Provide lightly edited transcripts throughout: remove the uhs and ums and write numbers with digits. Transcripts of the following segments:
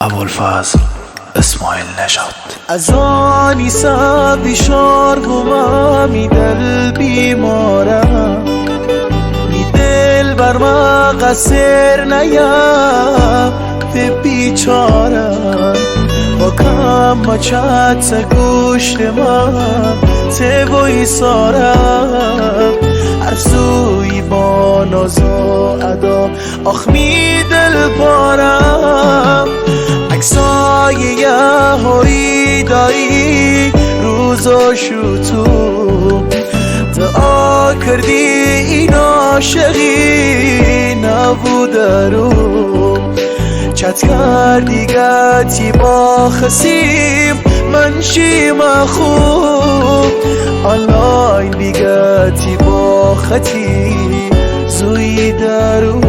ابوالفضل اسماعیل نژاد. از آنی سب بیشار بوما می دل بیمارم، می دل بر ما قصر نیم به بیچارم. با کم ما چت گوشت ما ته بوی سارم، هر سوی با ناز و ادا آخ می دل پارم. عکسای یهویی دایی روز و شوتو دعا کردی این عاشقی نبوده رو چت کردی گتی با خسیم من شیما خوب آنلاین بیگتی با خطی زوی درو.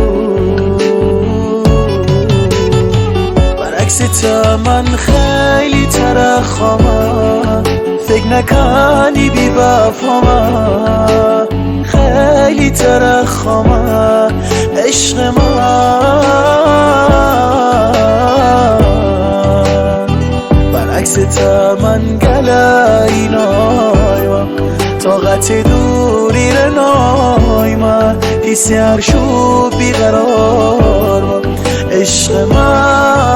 برعکس تا من خیلی ترخامم، فکر نکنی بی وفامم، خیلی ترخامم عشق من. برعکس تا من گلای نایم، طاقت دوری رنای من، حسی هر شو بیقرار من عشق من.